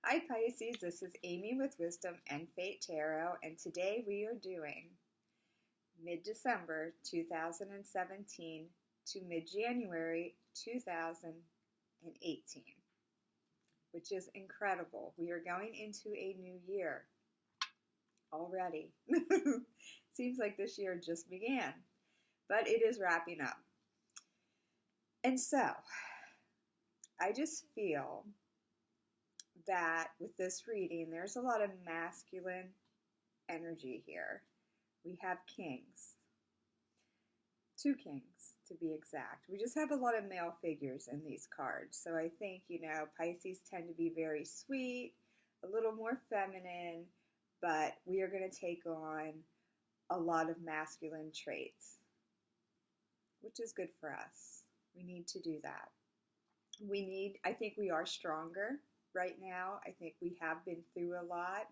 Hi Pisces, this is Amy with Wisdom and Fate Tarot, and today we are doing mid-December 2017 to mid-January 2018, which is incredible. We are going into a new year already. Seems like this year just began, but it is wrapping up. And so, I just feel that with this reading, there's a lot of masculine energy here. We have kings, 2 kings to be exact. We just have a lot of male figures in these cards. So I think, Pisces tend to be very sweet, a little more feminine, but we are going to take on a lot of masculine traits, which is good for us. We need to do that. I think we are stronger right now. I think we have been through a lot,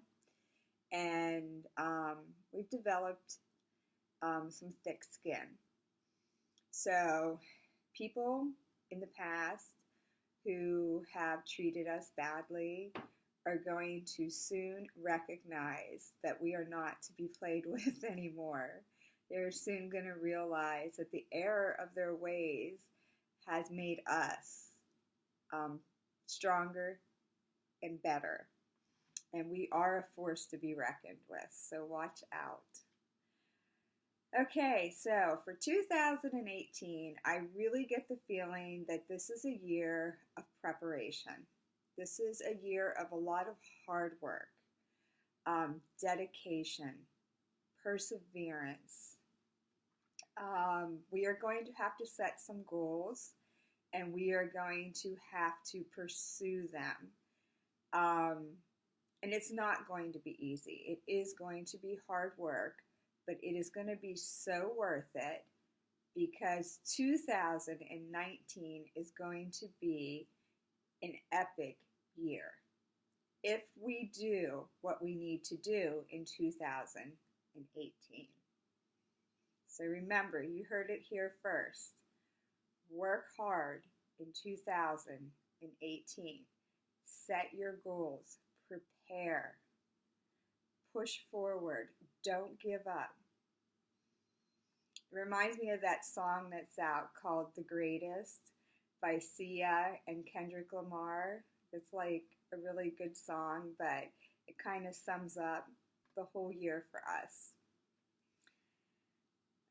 and we've developed some thick skin. So people in the past who have treated us badly are going to soon recognize that we are not to be played with anymore. They're soon going to realize that the error of their ways has made us stronger and better. And we are a force to be reckoned with, so watch out. Okay, so for 2018, I really get the feeling that this is a year of preparation. This is a year of a lot of hard work, dedication, perseverance. We are going to have to set some goals, and we are going to have to pursue them. And it's not going to be easy. It is going to be hard work, but it is going to be so worth it because 2019 is going to be an epic year if we do what we need to do in 2018. So remember, you heard it here first. Work hard in 2018. Set your goals. Prepare. Push forward. Don't give up. It reminds me of that song that's out called The Greatest by Sia and Kendrick Lamar. It's like a really good song, but it kind of sums up the whole year for us.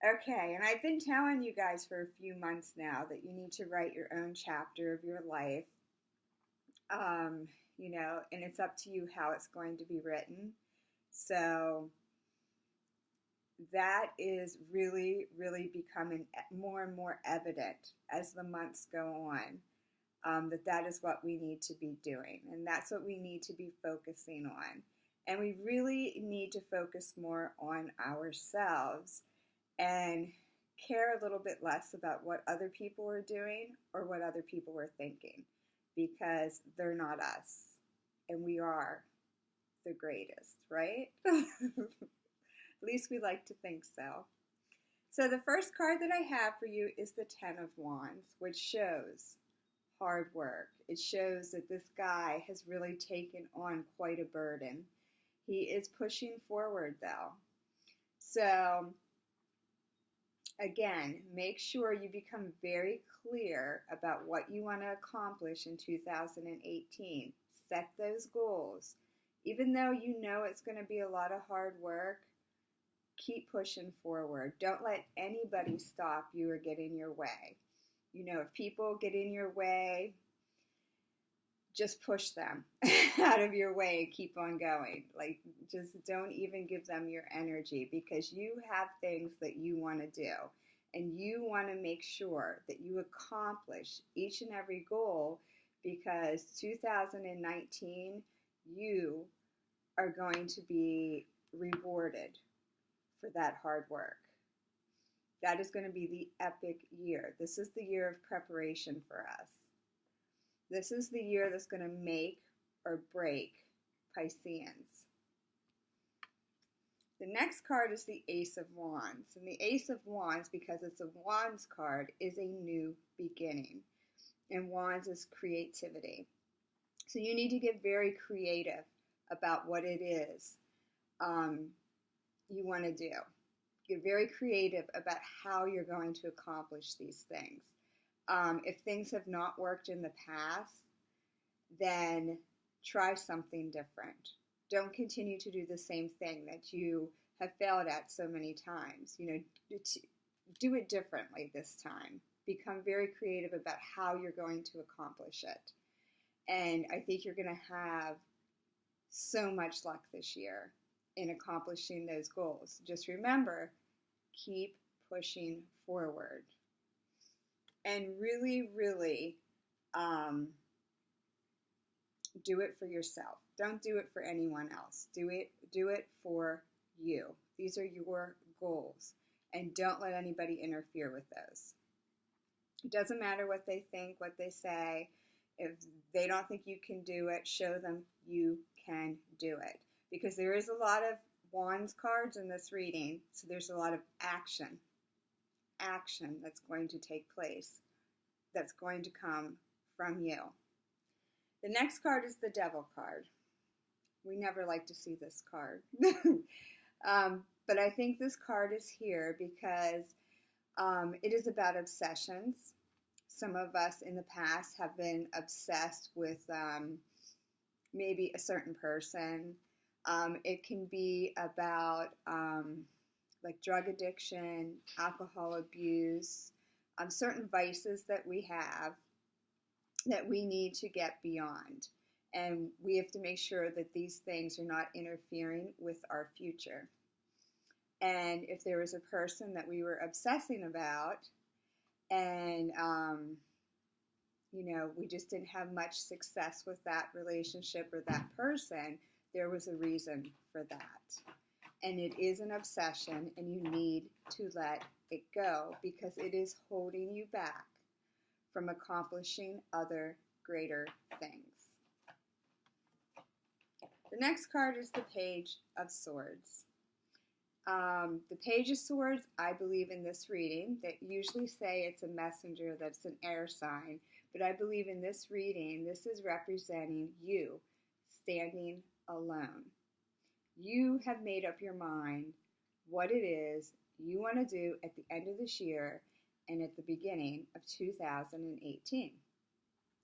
Okay, and I've been telling you guys for a few months now that you need to write your own chapter of your life. And it's up to you how it's going to be written. So that is really, really becoming more and more evident as the months go on, that is what we need to be doing. And that's what we need to be focusing on. And we really need to focus more on ourselves and care a little bit less about what other people are doing or what other people are thinking, because they're not us, and we are the greatest, right? At least we like to think so. So the first card that I have for you is the Ten of Wands, which shows hard work. It shows that this guy has really taken on quite a burden. He is pushing forward, though. So again, make sure you become very clear about what you want to accomplish in 2018. Set those goals. Even though you know it's going to be a lot of hard work, keep pushing forward. Don't let anybody stop you or get in your way. If people get in your way, just push them out of your way and keep on going. Just don't even give them your energy, because you have things that you want to do. And you want to make sure that you accomplish each and every goal, because 2019, you are going to be rewarded for that hard work. That is going to be the epic year. This is the year of preparation for us. This is the year that's going to make or break Pisceans. The next card is the Ace of Wands. And the Ace of Wands, because it's a Wands card, is a new beginning. And Wands is creativity. So you need to get very creative about what it is you want to do. Get very creative about how you're going to accomplish these things. If things have not worked in the past, then try something different. Don't continue to do the same thing that you have failed at so many times. Do it differently this time. Become very creative about how you're going to accomplish it. And I think you're going to have so much luck this year in accomplishing those goals. Just remember, keep pushing forward. And really, really do it for yourself. Don't do it for anyone else. Do it for you. These are your goals. And don't let anybody interfere with those. It doesn't matter what they think, what they say. If they don't think you can do it, show them you can do it. Because there is a lot of Wands cards in this reading, so there's a lot of action that's going to take place, that's going to come from you. The next card is the Devil card. We never like to see this card. But I think this card is here because it is about obsessions. Some of us in the past have been obsessed with maybe a certain person. It can be about like drug addiction, alcohol abuse, certain vices that we have that we need to get beyond. And we have to make sure that these things are not interfering with our future. And if there was a person that we were obsessing about and, we just didn't have much success with that relationship or that person, there was a reason for that. And it is an obsession, and you need to let it go because it is holding you back from accomplishing other greater things. The next card is the Page of Swords. The Page of Swords, I believe in this reading, that usually say it's a messenger, that's an air sign, but I believe in this reading, this is representing you standing alone. You have made up your mind what it is you want to do at the end of this year and at the beginning of 2018.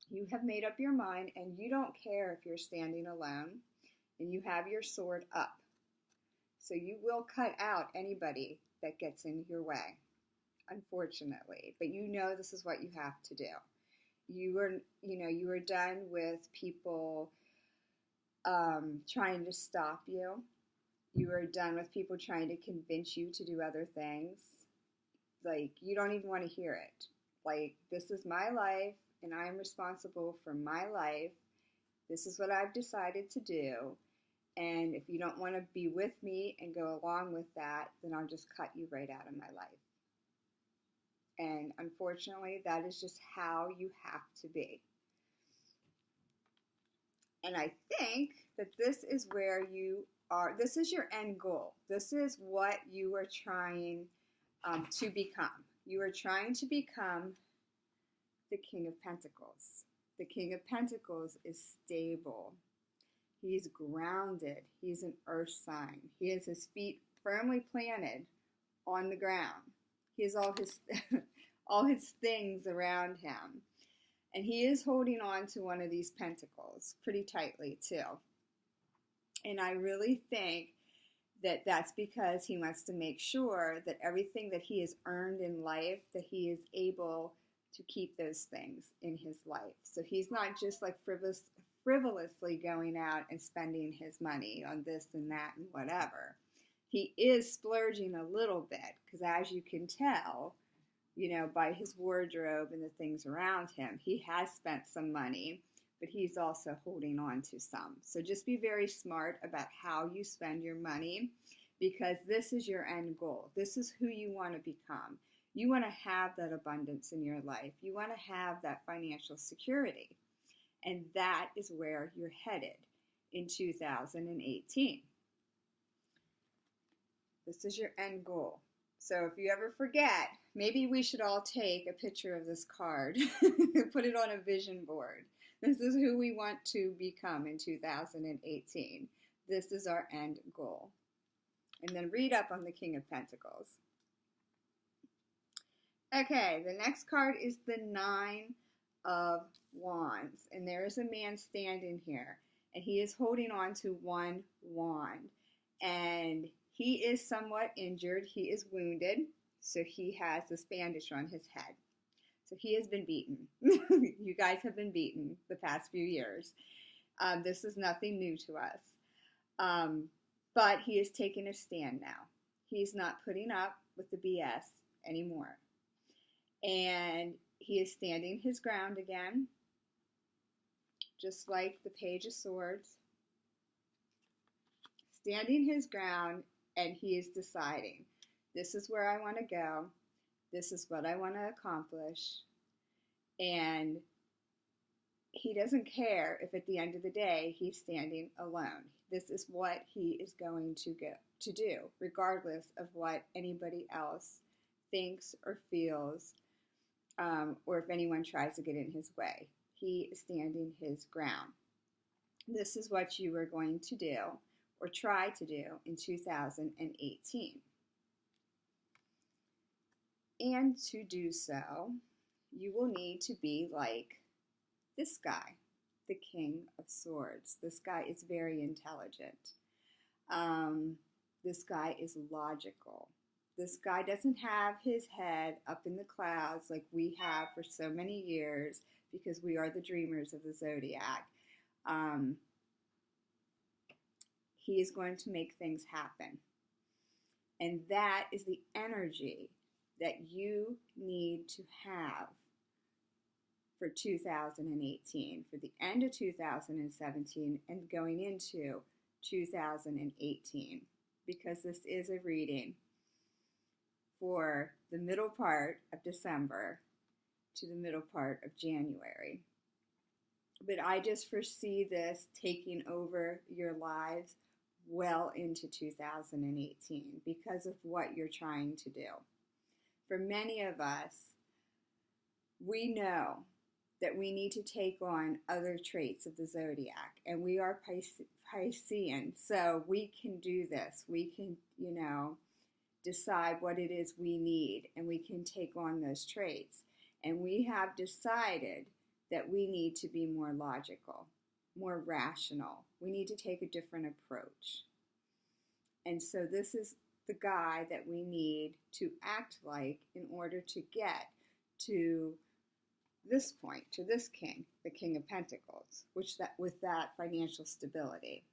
You have made up your mind and you don't care if you're standing alone and you have your sword up. So you will cut out anybody that gets in your way, unfortunately. But you know this is what you have to do. You are done with people trying to stop you. You are done with people trying to convince you to do other things. Like, you don't even want to hear it. Like, this is my life, and I am responsible for my life. This is what I've decided to do. And if you don't want to be with me and go along with that, then I'll just cut you right out of my life. And unfortunately, that is just how you have to be. And I think that this is where you are. This is your end goal. This is what you are trying to become. You are trying to become the King of Pentacles. The King of Pentacles is stable. He's grounded. He's an earth sign. He has his feet firmly planted on the ground. He has all his things around him. And he is holding on to one of these pentacles pretty tightly too. And I really think that that's because he wants to make sure that everything that he has earned in life, that he is able to keep those things in his life. So he's not just like frivolously going out and spending his money on this and that and whatever. He is splurging a little bit because, as you can tell, by his wardrobe and the things around him, he has spent some money, but he's also holding on to some. So just be very smart about how you spend your money because this is your end goal. This is who you want to become. You want to have that abundance in your life. You want to have that financial security. And that is where you're headed in 2018. This is your end goal. So if you ever forget, maybe we should all take a picture of this card and put it on a vision board This is who we want to become in 2018. This is our end goal. And then read up on the King of Pentacles. Okay, the next card is the Nine of Wands. And there is a man standing here. And he is holding on to one wand. And he is somewhat injured. He is wounded. So he has this bandage on his head. So he has been beaten. You guys have been beaten the past few years. This is nothing new to us. But he is taking a stand now. He's not putting up with the BS anymore. And he is standing his ground again, just like the Page of Swords. Standing his ground, and he is deciding, this is where I want to go. This is what I want to accomplish. And he doesn't care if at the end of the day he's standing alone. This is what he is going to do, regardless of what anybody else thinks or feels, or if anyone tries to get in his way. He is standing his ground. This is what you are going to do, or try to do, in 2018. And to do so, you will need to be like this guy, the King of Swords. This guy is very intelligent. This guy is logical. This guy doesn't have his head up in the clouds like we have for so many years, because we are the dreamers of the zodiac. He is going to make things happen. And that is the energy that you need to have for 2018, for the end of 2017 and going into 2018, because this is a reading for the middle part of December to the middle part of January. But I just foresee this taking over your lives well into 2018 because of what you're trying to do. For many of us, we know that we need to take on other traits of the zodiac, and we are Piscean, so we can do this. We can, decide what it is we need, and we can take on those traits. And we have decided that we need to be more logical, more rational. We need to take a different approach. And so this is the guy that we need to act like in order to get to this point, to this king, the King of Pentacles, with that financial stability,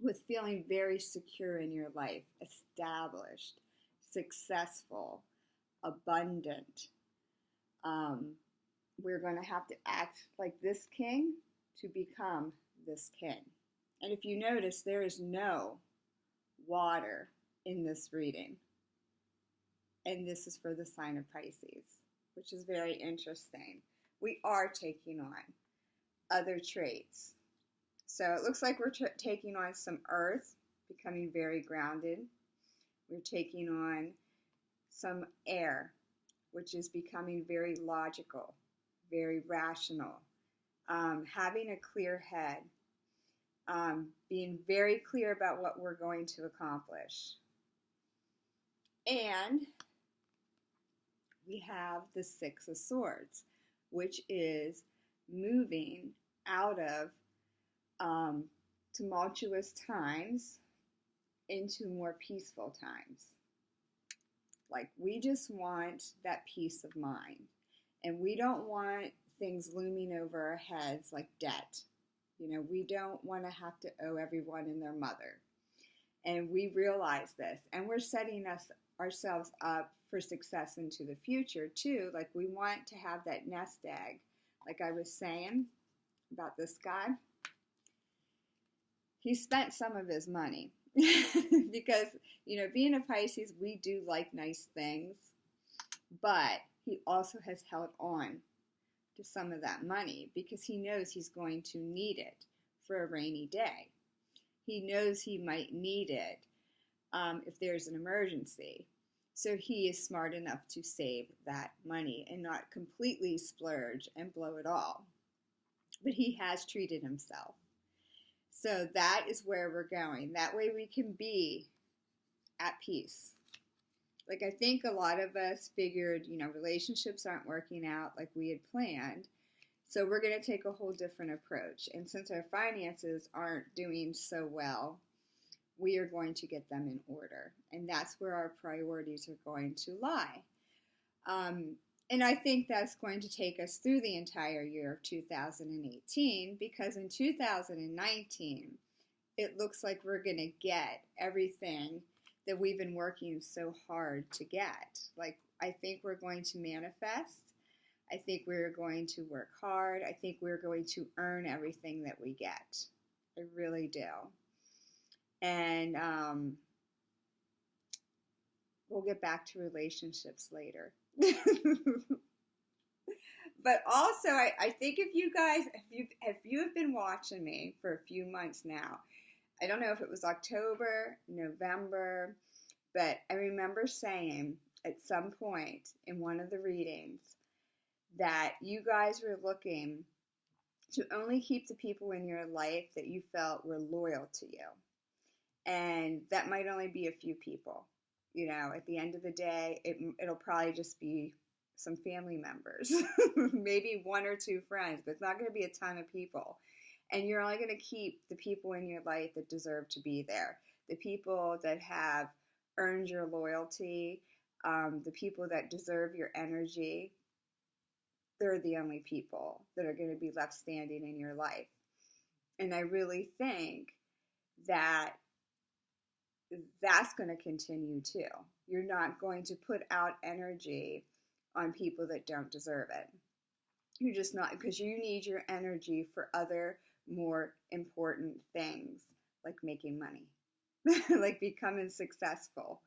with feeling very secure in your life, established, successful, abundant. We're going to have to act like this king to become this king. And if you notice, there is no water in this reading. And this is for the sign of Pisces, which is very interesting. We are taking on other traits. So it looks like we're taking on some earth, becoming very grounded. We're taking on some air, which is becoming very logical, very rational, having a clear head, being very clear about what we're going to accomplish. And we have the Six of Swords, which is moving out of tumultuous times into more peaceful times. Like, we just want that peace of mind. And we don't want things looming over our heads like debt. We don't want to have to owe everyone and their mother. And we realize this. And we're setting ourselves up for success into the future, too. Like, we want to have that nest egg. Like I was saying about this guy. He spent some of his money. Because, being a Pisces, we do like nice things. But he also has held on to some of that money because he knows he's going to need it for a rainy day. He knows he might need it if there's an emergency. So he is smart enough to save that money and not completely splurge and blow it all. but he has treated himself. So that is where we're going. That way we can be at peace. Like, I think a lot of us figured, relationships aren't working out like we had planned. So we're going to take a whole different approach. And since our finances aren't doing so well, we are going to get them in order. And that's where our priorities are going to lie. And I think that's going to take us through the entire year of 2018, because in 2019, it looks like we're going to get everything that we've been working so hard to get. Like, I think we're going to manifest. I think we're going to work hard. I think we're going to earn everything that we get. I really do. And we'll get back to relationships later. But also, I think if you guys, if you have been watching me for a few months now, I don't know if it was October, November, but I remember saying at some point in one of the readings that you guys were looking to only keep the people in your life that you felt were loyal to you. And that might only be a few people. At the end of the day, it'll probably just be some family members, maybe one or two friends, but it's not going to be a ton of people. And you're only going to keep the people in your life that deserve to be there, the people that have earned your loyalty, the people that deserve your energy. They're the only people that are going to be left standing in your life. And I really think that that's going to continue too. You're not going to put out energy on people that don't deserve it. You're just not, because you need your energy for other more important things, like making money, like becoming successful,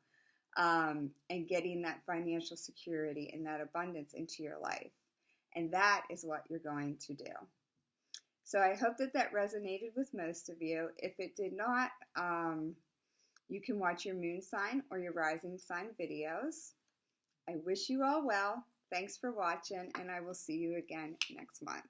and getting that financial security and that abundance into your life. And that is what you're going to do. So I hope that resonated with most of you. If it did not, you can watch your moon sign or your rising sign videos. I wish you all well. Thanks for watching, and I will see you again next month.